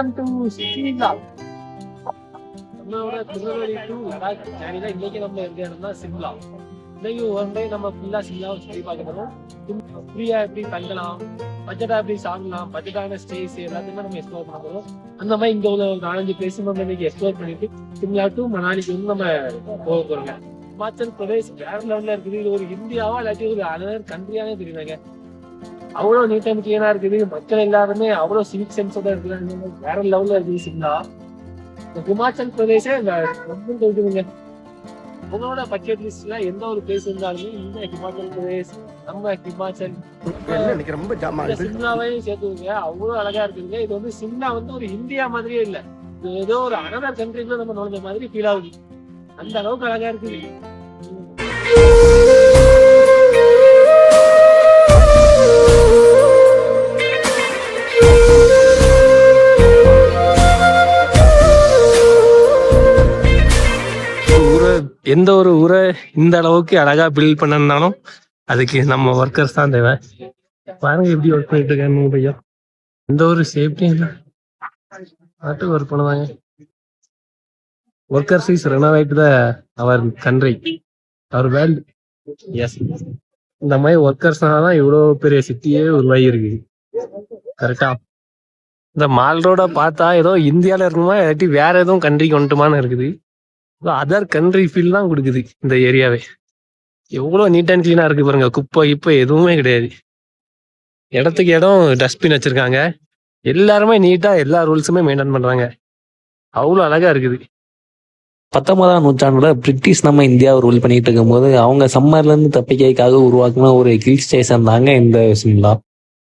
Welcome to Shimla. நம்மளோட Tirunelveli to Ladakh ஜேர்னில இன்னைக்கு நம்ம எங்க இடம்னா சிம்லா. இன்னைக்கு ஒன் டே நம்ம ஃபுல்லா சிம்லாவை சுற்றி பார்க்கணும். ஃப்ரீயா எப்படி தங்கலாம், பட்ஜெட்டா எப்படி சாப்பிடலாம், பட்ஜெட்டான ஸ்டேஸ் எல்லாத்தையுமே நம்ம எக்ஸ்ப்ளோர் பண்ண போறோம். அந்த மாதிரி இங்க உள்ள ஒரு 4-5 பிளேஸ் நம்ம இன்னைக்கு எக்ஸ்ப்ளோர் பண்ணிட்டு சிம்லா டு மணாலிக்கு வந்து நம்ம போக போறோங்க. ஹிமாச்சல் பிரதேஷ் வேற லெவல்ல இருக்குது. இது ஒரு இந்தியாவா இல்லாட்டி ஒரு அதர் கண்ட்ரியாவே தெரியுதாங்க. அவ்வளவு நீட் அண்ட் கிளீனா இருக்குது. மக்கள் எல்லாருமே அவ்வளவு சிவிக் சென்ஸோட இருக்குது. வேற லெவல்ல இருக்குது சிம்லா. ஹிமாச்சல் பிரதேசே ரொம்ப இருக்குதுங்க. உங்களோட பட்ஜெட் லிஸ்ட்ல எந்த ஒரு பிளேஸ் இருந்தாலுமே இந்த ஹிமாச்சல் பிரதேஷ், நம்ம ஹிமாச்சல் சிம்லாவையும் சேர்த்துங்க. அவ்வளவு அழகா இருக்குதுங்க. இது வந்து சிம்லா வந்து ஒரு இந்தியா மாதிரியே இல்ல, இது ஏதோ ஒரு அனதர் கண்ட்ரிக்குள்ள நம்ம நுழைஞ்ச மாதிரி ஃபீல் ஆகுது. அந்த அளவுக்கு அழகா இருக்குது. எந்த ஒரு ஊரை இந்த அளவுக்கு அழகா பில்ட் பண்ணனாலும் அதுக்கு நம்ம ஒர்க்கர்ஸ் தான் தேவை. பாருங்க எப்படி ஒர்க் பண்ணிட்டு இருக்காங்க பையன். எந்த ஒரு சேஃப்டியும் இல்லை, நாட்டுக்கு ஒர்க் பண்ணுவாங்க. Workers is renovate the our country, our world. Yes, இந்த மாதிரி ஒர்க்கர்ஸ்னால தான் இவ்வளோ பெரிய சிட்டியே உருவாகி இருக்கு. கரெக்டா? இந்த மால் ரோட பார்த்தா ஏதோ இந்தியாவில் இருக்குமா இல்லாட்டி வேற எதுவும் கண்ட்ரிக்கு வந்துட்டுமான்னு இருக்குது. அதர் கண்ட்ரி ஃபீல் தான் கொடுக்குது இந்த ஏரியாவே. எவ்வளோ நீட் அண்ட் கிளீனா இருக்கு பாருங்க. குப்பை இப்போ எதுவுமே கிடையாது. இடத்துக்கு இடம் டஸ்ட்பின் வச்சிருக்காங்க. எல்லாருமே நீட்டா எல்லா ரூல்ஸுமே மெயின்டைன் பண்றாங்க. அவ்வளோ அழகா இருக்குது. 19ஆம் நூற்றாண்டுல பிரிட்டிஷ் நம்ம இந்தியாவை ரூல் பண்ணிட்டு இருக்கும்போது அவங்க சம்மர்ல இருந்து தப்பிக்கைக்காக உருவாக்குன ஒரு ஹில் ஸ்டேஷன் தாங்க இந்த சிம்லா.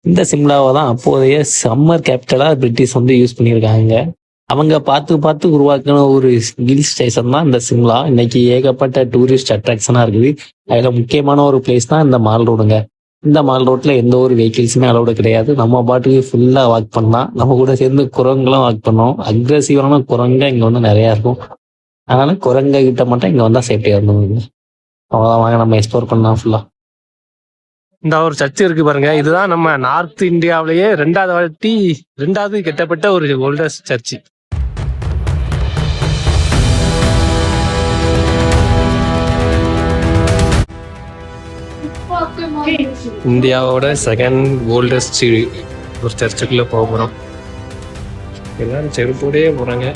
இந்த சிம்லாவை தான் அப்போதைய சம்மர் கேபிட்டலா பிரிட்டிஷ் வந்து யூஸ் பண்ணியிருக்காங்க. அவங்க பார்த்து உருவாக்கின ஒரு ஹில் ஸ்டேஷன் தான் இந்த சிம்லா. இன்னைக்கு ஏகப்பட்ட டூரிஸ்ட் அட்ராக்ஷனா இருக்குது. அதுல முக்கியமான ஒரு பிளேஸ் தான் இந்த மால் ரோடுங்க. இந்த மால் ரோட்ல எந்த ஒரு வெஹிக்கிள்ஸுமே அலோடு கிடையாது. நம்ம பாட்டுக்கு ஃபுல்லா வாக் பண்ணலாம். நம்ம கூட சேர்ந்து குரங்குலாம் வாக் பண்ணோம். அக்ரெசிவான குரங்க இங்க வந்து நிறைய இருக்கும். அதனால குரங்க கிட்ட மட்டும் இங்க வந்தா சேஃப்டியா இருந்தது. அவ்வளவுதான், வாங்க நம்ம எக்ஸ்ப்ளோர் பண்ணலாம் ஃபுல்லா. இந்த ஒரு சர்ச் இருக்கு பாருங்க. இதுதான் நம்ம நார்த் இந்தியாவிலேயே ரெண்டாவது கட்டப்பட்ட ஒரு ஓல்டஸ்ட் சர்ச். இந்தியாவோட செகண்ட் ஓல்டஸ்ட் ஒரு சர்ச்சுக்குள்ள போக போறோம். எல்லாரும் செருப்போடே போறாங்க.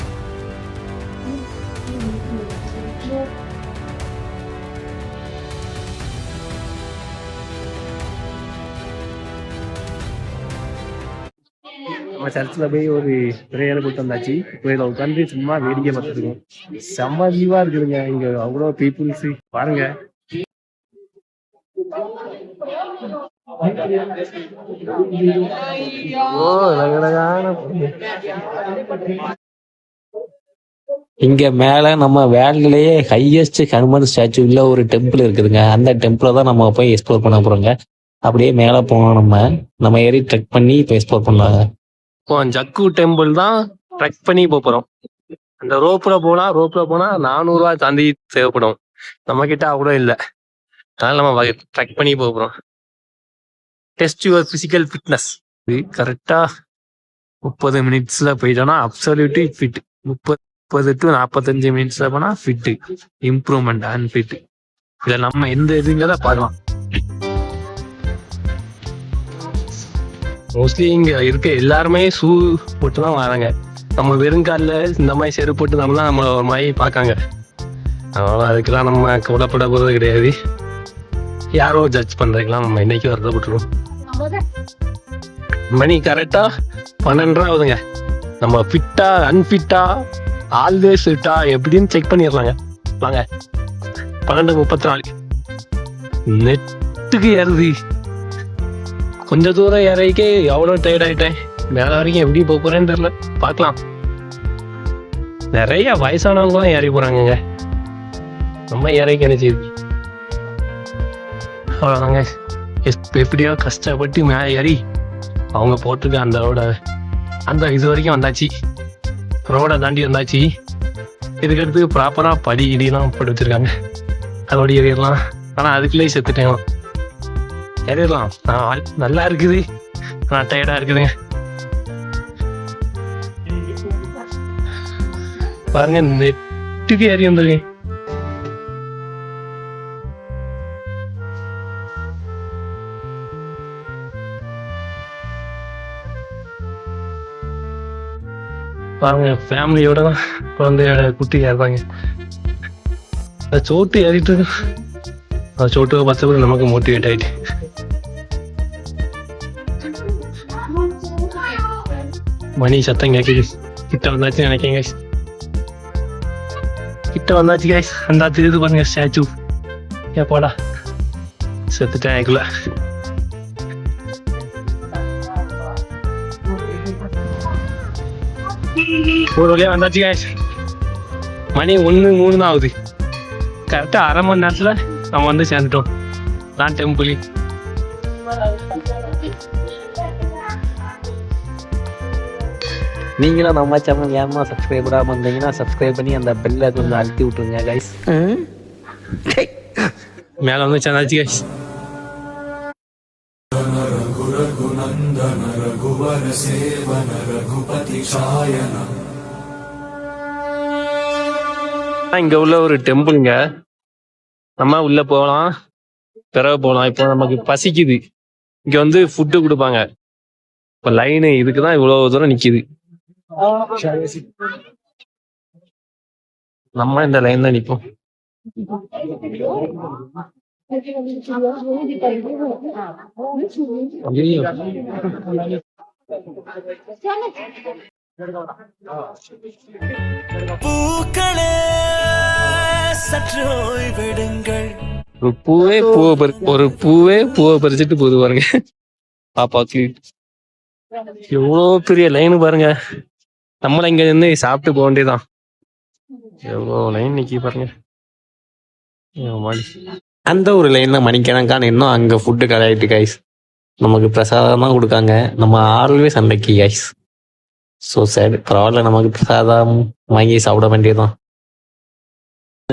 நம்ம சர்ச்சில் போய் ஒரு பிரேயரை போட்டு வந்தாச்சு. இப்போ இதில் உட்காந்து சும்மா வேடிக்கை பார்த்துருக்கோம். செம்ம வியூவா இருக்குதுங்க. இங்க அவ்வளோ பீப்புள்ஸ் பாருங்க. இங்க மேல நம்ம வேர்ல்ட்லயே ஹையஸ்ட் ஹனுமன் ஸ்டாச்சு உள்ள ஒரு டெம்பிள் இருக்குதுங்க. அந்த டெம்பிளை தான் நம்ம போய் எக்ஸ்ப்ளோர் பண்ண போறோங்க. அப்படியே மேல போனோம், நம்ம ஏறி ட்ரெக் பண்ணி இப்போ எக்ஸ்ப்ளோர் பண்ணலாங்க. இப்போ ஜக்கு டெம்பிள் தான் ட்ரெக் பண்ணி போறோம். அந்த ரோப்ல போனா 400 ரூபாய் தாண்டி தேவைப்படும். நம்ம கிட்ட அவ்வளோ இல்லை. அதனால நம்ம ட்ரெக் பண்ணி போறோம். Test your physical fitness. கரெக்டா 30 மினிட்ஸ்ல போயிட்டோம்னா அப்சல்யூட்லி ஃபிட். 30 to 45 மினிட்ஸ்ல போனா ஃபிட், இம்ப்ரூவ்மெண்ட் அண்ட் ஃபிட். இதை நம்ம எந்த இதுங்கிறத பார்க்கலாம். மோஸ்ட்லி இங்க இருக்க எல்லாருமே ஷூ போட்டு தான் வராங்க. நம்ம வெறுங்காலில் இந்த மாதிரி செருப்பு போட்டு தான் நம்ம ஒரு மாதிரி பார்க்காங்க. அதனால அதுக்கெல்லாம் நம்ம கவலைப்பட போகிறது கிடையாது. யாரோ ஜட்ஜ் பண்றதுக்கெல்லாம் நம்ம இன்னைக்கு வருத்தப்பட்டுருவோம். மணி கரெக்டா 12 ஆகுதுங்க. நம்ம ஃபிட்டா அன்ஃபிட்டா ஆல்வேஸ் ஃபிட்டா எப்படின்னு செக் பண்ணிடலாங்க. வாங்க. 12:34 நெட்டுக்கு ஏறுது. கொஞ்ச தூரம் இறக்கே எவ்வளோ டயர்ட் ஆயிட்டேன். மேலே வரைக்கும் எப்படி போக போறேன்னு தெரியல, பார்க்கலாம். நிறைய வயசானவங்களாம் ஏறி போறாங்க. ரொம்ப இறக்கி நினைச்சிருக்கு. அவ்வளோதாங்க. எப்படியோ கஷ்டப்பட்டு மேலே ஏறி அவங்க போட்டிருக்க அந்த இது வரைக்கும் வந்தாச்சு. ரோடை தாண்டி வந்தாச்சு. இதுக்கடுத்து ப்ராப்பராக படி இடிலாம் போட்டு வச்சிருக்காங்க. அதோட ஏறிடலாம். ஆனால் அதுக்குள்ளேயே செத்துட்டேன். ஏறிடலாம். நல்லா இருக்குது, ஆனால் டயர்டாக இருக்குதுங்க. பாருங்க நெட்டுக்கு ஏறி வந்துருக்கேன். பாருங்க ஃபேமிலியோட தான் குழந்தையோட குட்டி ஏறுறாங்க. அந்த சோட்டு ஏறிட்டு இருக்கு. அந்த சோட்டுவை பார்த்த கூட நமக்கு மோட்டிவேட் ஆயிட்டு. மணி சத்தம் கேட்குது. கிட்ட வந்தாச்சு நினைக்கிறேன் guys. கிட்ட வந்தாச்சு கைஸ். அந்த தெரியுது பாருங்க ஸ்டாச்சு. போடா செத்துட்டேன் அதுக்குள்ள. ஒரு வழியா வந்தாச்சு கைஸ். மணி 1:03 தான் ஆகுது. கரெக்டாக அரை மணி நேரத்தில் நம்ம வந்து சேர்ந்துட்டோம். நான் டெம்பிள். நீங்களும் நம்ம சேனல் ஏமா சப்ஸ்கிரைபராக இருந்தீங்கன்னா சப்ஸ்கிரைப் பண்ணி அந்த பெல்லை கொஞ்சம் அழுத்தி விட்டுருங்க கைஸ். மேலே வந்து சேர்ந்தாச்சு கைஸ். இங்க உள்ள ஒரு டெம்பிளுங்க. நம்ம உள்ள போகலாம், பிறகு போகலாம். இப்போ நமக்கு பசிக்குது. இங்க வந்து ஃபுட்டு கொடுப்பாங்க. இப்ப லைனு இதுக்குதான் இவ்வளவு தூரம் நிக்குது. நம்ம இந்த லைன் தான் நிப்போம். பூக்களே சற்று ஓய்வெடுங்கள். ஒரு பூவே பூவை பறிச்சுட்டு போது பாருங்க. பாப்பாக்கு எவ்வளவு பெரிய லைனு பாருங்க. நம்மள இங்க இருந்து சாப்பிட்டு போக வேண்டியதான். எவ்வளவு லைன் நிக்கி பாருங்க. அந்த ஒரு லைன்ல மணிக்கணக்கான இன்னும் அங்க ஃபுட்டு கிடையாது கைஸ். நமக்கு பிரசாதம் தான் கொடுக்காங்க. நம்ம ஆல்வேஸ் அன்னைக்கு கைஸ். ஸோ சரி பரவாயில்ல, நமக்கு பிரசாதம் வாங்கி சாப்பிட வேண்டியதுதான்.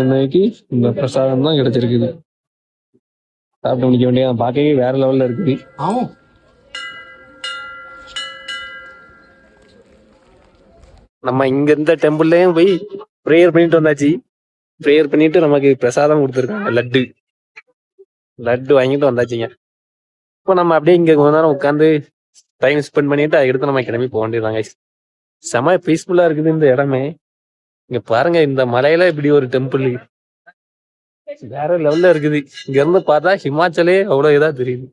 இன்னைக்கு இந்த பிரசாதம் தான் கிடைச்சிருக்குது. சாப்பிட்டு முடிக்க வேண்டியதான். பார்க்கவே வேற லெவல்ல இருக்குது. நம்ம இங்க இருந்த டெம்பிள்லயும் போய் ப்ரேயர் பண்ணிட்டு வந்தாச்சு. ப்ரேயர் பண்ணிட்டு நமக்கு பிரசாதம் கொடுத்துருக்காங்க. லட்டு வாங்கிட்டு வந்தாச்சுங்க. இப்போ நம்ம அப்படியே இங்க கொஞ்ச நேரம் உட்காந்து டைம் ஸ்பெண்ட் பண்ணிட்டு அதை எடுத்து நம்ம கிளம்பி போக வேண்டியதாங்க. செம பீஸ்ஃபுல்லா இருக்குது இந்த இடமே. இங்க பாருங்க, இந்த மலையில இப்படி ஒரு டெம்பிள் வேற லெவல்ல இருக்குது. இங்க இருந்து பார்த்தா ஹிமாச்சலே அவ்வளவு இதா தெரியுது.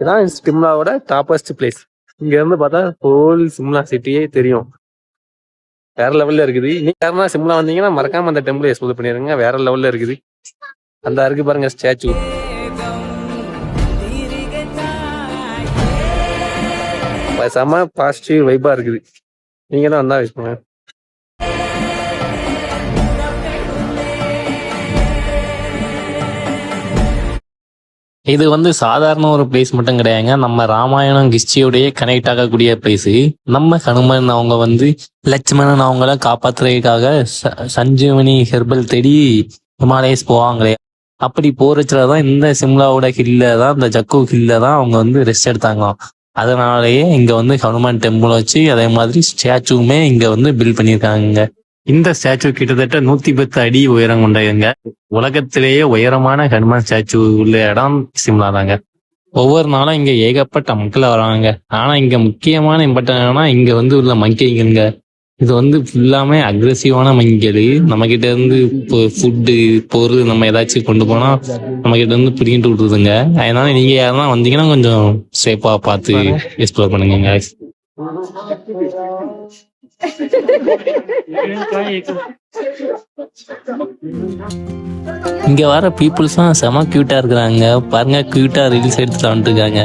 இதான் சிம்லாவோட டாப்பஸ்ட் பிளேஸ். இங்க இருந்து பார்த்தா ஹோல் சிம்லா சிட்டியே தெரியும். வேற லெவல்ல இருக்குது. நீங்க யாருன்னா சிம்லா வந்தீங்கன்னா மறக்காம அந்த டெம்பிள் எக்ஸ்ப்ளோர் பண்ணிடுங்க. வேற லெவல்ல இருக்குது. அந்த இருக்கு பாருங்க ஸ்டாச்சு. செம பாசிட்டிவ் வைப்பா இருக்குது. நீங்க தான் வந்தா யூஸ் பண்ணுங்க. இது வந்து சாதாரண ஒரு பிளேஸ் மட்டும் கிடையாதுங்க. நம்ம ராமாயணம் ஹிஸ்டரியோடய கனெக்ட் ஆகக்கூடிய பிளேஸ். நம்ம ஹனுமன் அவங்க வந்து லட்சுமணன் அவங்கள காப்பாத்துறதுக்காக சஞ்சீவனி ஹெர்பல் தேடி ஹிமாலயஸ் போவாங்களே. அப்படி போறச்சுலதான் இந்த சிம்லாவோட ஹில்ல தான், இந்த ஜக்கு ஹில்ல தான் அவங்க வந்து ரெஸ்ட் எடுத்தாங்களாம். அதனாலேயே இங்க வந்து ஹனுமான் டெம்பிள் வச்சு அதே மாதிரி ஸ்டாச்சுவுமே இங்க வந்து பில்ட் பண்ணியிருக்காங்க. இந்த ஸ்டாச்சு கிட்டத்தட்ட 110 அடி உயரம் கொண்டதுங்க. உலகத்திலேயே உயரமான ஹனுமான் ஸ்டாச்சு உள்ள இடம் சிம்லா தாங்க. ஒவ்வொரு நாளும் இங்க ஏகப்பட்ட மக்கள் வராங்க. ஆனா இங்க முக்கியமான இம்பார்ட்டன்ட்னா இங்க வந்து உள்ள மங்கைங்க. இது வந்து ஃபுல்லாமே அக்ரெசிவான மங்கல். நம்ம கிட்ட இருந்து ஃபுட்டு பொருள் நம்ம ஏதாச்சும் கொண்டு போனா நம்ம கிட்ட இருந்து பிடிக்கிட்டு விட்டுருதுங்க. அதனால நீங்க யாருன்னா வந்தீங்கன்னா கொஞ்சம் சேஃபா பார்த்து எக்ஸ்ப்ளோர் பண்ணுங்க. இங்க வர பீப்புள்ஸ் தான் செம கியூட்டா இருக்கிறாங்க. பாருங்க, கியூட்டா ரீல்ஸ் எடுத்துட்டு வந்துருக்காங்க.